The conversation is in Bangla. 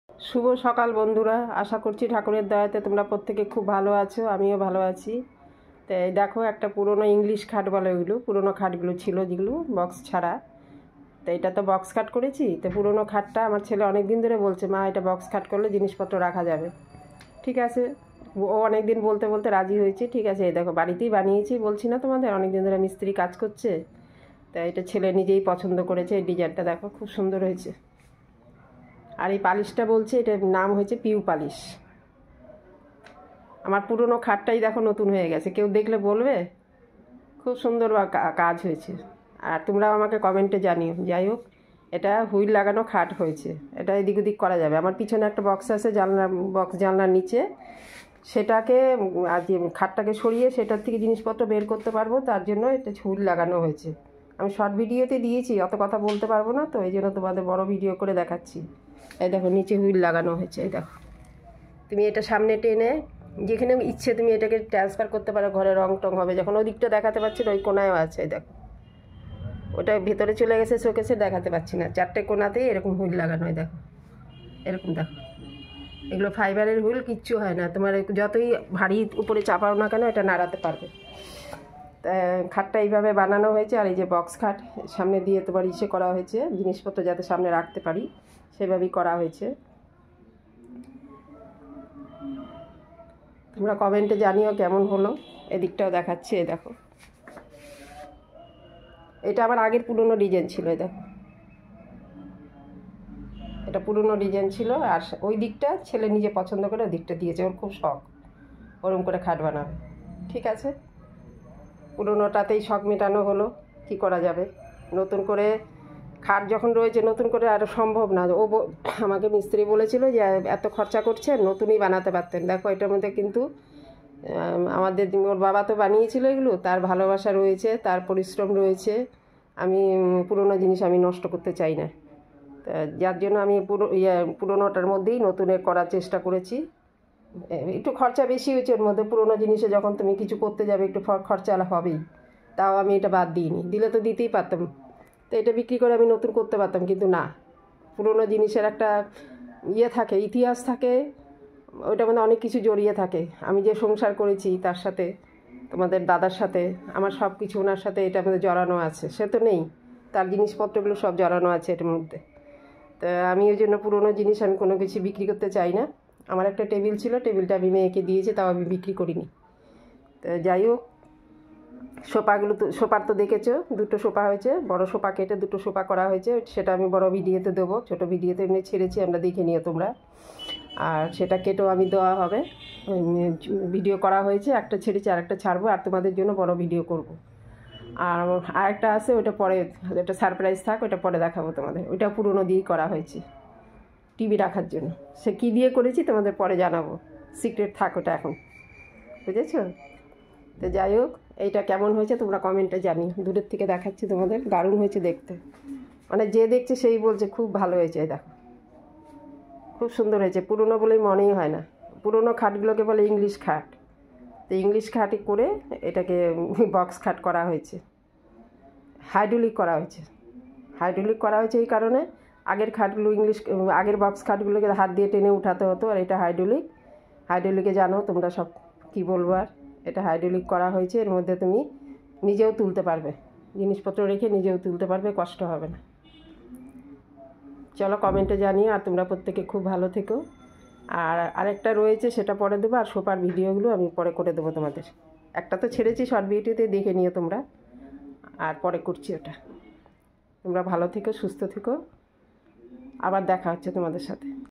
শুভ সকাল বন্ধুরা, আশা করছি ঠাকুরের দয়াতে তোমরা প্রত্যেকে খুব ভালো আছো, আমিও ভালো আছি। তো এই দেখো, একটা পুরনো ইংলিশ খাট বলে, ওইগুলো পুরনো খাটগুলো ছিল যেগুলো বক্স ছাড়া। তো এটা তো বক্স খাট করেছি। তো পুরনো খাটটা আমার ছেলে অনেক দিন ধরে বলছে, মা এটা বক্স খাট করলে জিনিসপত্র রাখা যাবে। ঠিক আছে, ও অনেক দিন বলতে বলতে রাজি হয়েছে। ঠিক আছে, এই দেখো বাড়িতেই বানিয়েছি, বলছি না তোমাদের অনেক দিন ধরে মিস্ত্রি কাজ করছে। তা এটা ছেলে নিজেই পছন্দ করেছে। এই ডিজাইনটা দেখো, খুব সুন্দর হয়েছে। আর এই পালিশটা বলছে এটার নাম হয়েছে পিউ পালিশ। আমার পুরনো খাটটাই দেখো নতুন হয়ে গেছে, কেউ দেখলে বলবে খুব সুন্দর কাজ হয়েছে। আর তোমরাও আমাকে কমেন্টে জানিও। যাই হোক, এটা হুইল লাগানো খাট হয়েছে, এটা এদিক ওদিক করা যাবে। আমার পিছনে একটা বক্স আছে, জানলার নিচে, সেটাকে আর যে খাটটাকে সরিয়ে সেটার থেকে জিনিসপত্র বের করতে পারবো, তার জন্য এটা হুইল লাগানো হয়েছে। আমি শর্ট ভিডিওতে দিয়েছি, অত কথা বলতে পারবো না, তো এই জন্য তোমাদের বড় ভিডিও করে দেখাচ্ছি। এই দেখো নিচে হুইল লাগানো হয়েছে। এই দেখো, তুমি এটা সামনে টেনে যেখানে ইচ্ছে তুমি এটাকে ট্রান্সফার করতে পারো, ঘরে রং টং হবে। যখন ওই দিকটা দেখাতে পারছি না, ওই কোনায়ও আছে। এই দেখো, ওটা ভেতরে চলে গেছে শোকেসে, দেখাতে পাচ্ছি না। চারটে কোনাতেই এরকম হুইল লাগানো হয়, দেখো এরকম। দেখো, এগুলো ফাইবারের হুইল, কিচ্ছু হয় না তোমার, যতই ভারী উপরে চাপাও না কেন এটা নাড়াতে পারবে। খাটটা এইভাবে বানানো হয়েছে। আর এই যে বক্স খাট সামনে দিয়ে তোমার ইসে করা হয়েছে, জিনিসপত্র যাতে সামনে রাখতে পারি সেভাবেই করা হয়েছে। তোমরা কমেন্টে জানিও কেমন হলো। এদিকটাও দেখাচ্ছি, এই দেখো, এটা আমার আগের পুরনো ডিজাইন ছিল। এই দেখো, এটা পুরনো ডিজাইন ছিল। আর ওই দিকটা ছেলে নিজে পছন্দ করে ওই দিকটা দিয়েছে, ওর খুব শখ ওরম করে খাট বানাবে। ঠিক আছে, পুরনোটাতেই শখ মেটানো হলো, কি করা যাবে। নতুন করে খাট যখন রয়েছে, নতুন করে আর সম্ভব না। আমাকে মিস্ত্রি বলেছিল যে এত খরচা করছেন, নতুনই বানাতে পারতেন। দেখো, এটার মধ্যে কিন্তু আমাদের ওর বাবা তো বানিয়েছিল এগুলো, তার ভালোবাসা রয়েছে, তার পরিশ্রম রয়েছে। আমি পুরনো জিনিস আমি নষ্ট করতে চাই না, যার জন্য আমি পুরনোটার মধ্যেই নতুনের করার চেষ্টা করেছি। একটু খরচা বেশি হয়েছে ওর মধ্যে, পুরনো জিনিসে যখন তুমি কিছু করতে যাবে একটু খরচা হবেই। তাও আমি এটা বাদ দিইনি, দিলে তো দিতেই পারতাম। তো এটা বিক্রি করে আমি নতুন করতে পারতাম, কিন্তু না, পুরনো জিনিসের একটা থাকে, ইতিহাস থাকে, ওইটার মধ্যে অনেক কিছু জড়িয়ে থাকে। আমি যে সংসার করেছি তার সাথে, তোমাদের দাদার সাথে, আমার সব কিছু ওনার সাথে এটার মধ্যে জড়ানো আছে। সে তো নেই, তার জিনিসপত্রগুলো সব জড়ানো আছে এটার মধ্যে। তো আমি ওই জন্য পুরনো জিনিস আমি কোনো কিছু বিক্রি করতে চাই না। আমার একটা টেবিল ছিল, টেবিলটা আমি মেয়েকে দিয়েছি, তাও আমি বিক্রি করিনি। তো যাই হোক, সোফাগুলো তো, সোফার তো দেখেছো, দুটো সোফা হয়েছে, বড় সোফা কেটে দুটো সোফা করা হয়েছে, সেটা আমি বড় ভিডিওতে দেবো। ছোটো ভিডিওতে এমনি ছেড়েছি, আমরা দেখে নিও তোমরা। আর সেটা কেটেও আমি দেওয়া হবে, ভিডিও করা হয়েছে, একটা ছেড়েছি আর একটা ছাড়বো, আর তোমাদের জন্য বড় ভিডিও করব। আর আরেকটা আছে, ওটা পরে, ওটা সারপ্রাইজ থাক, ওটা পরে দেখাবো তোমাদের। ওইটা পুরনো দিয়েই করা হয়েছে টিভি রাখার জন্য। সে কী দিয়ে করেছি তোমাদের পরে জানাবো, সিক্রেট থাক ওটা এখন, বুঝেছো? তো যাই হোক, এইটা কেমন হয়েছে তোমরা কমেন্টে জানি। দূরের থেকে দেখাচ্ছি তোমাদের, দারুণ হয়েছে দেখতে। মানে যে দেখছে সেই বলছে খুব ভালো হয়েছে। দেখো, খুব সুন্দর হয়েছে। পুরনো বলেই মনেই হয় না। পুরনো খাটগুলোকে বলে ইংলিশ খাট। তো ইংলিশ খাটই করে এটাকে বক্স খাট করা হয়েছে, হাইড্রোলিক করা হয়েছে। হাইড্রোলিক করা হয়েছে এই কারণে, আগের খাটগুলো আগের বক্স খাটগুলোকে হাত দিয়ে টেনে উঠাতে হতো, আর এটা হাইড্রোলিক। হাইড্রোলিকে জানো তোমরা সব, কী বলবো আর। এটা হাইড্রোলিক করা হয়েছে, এর মধ্যে তুমি নিজেও তুলতে পারবে, জিনিসপত্র রেখে নিজেও তুলতে পারবে, কষ্ট হবে না। চলো কমেন্টে জানিও। আর তোমরা প্রত্যেকে খুব ভালো থেকো। আর আরেকটা রয়েছে, সেটা পরে দেবো। আর সোফার ভিডিওগুলো আমি পরে করে দেবো তোমাদের। একটা তো ছেড়েছি শর্ট ভিডিওতে, দেখে নিও তোমরা। আর পরে করছি ওটা। তোমরা ভালো থেকো, সুস্থ থেকো, আবার দেখা হচ্ছে তোমাদের সাথে।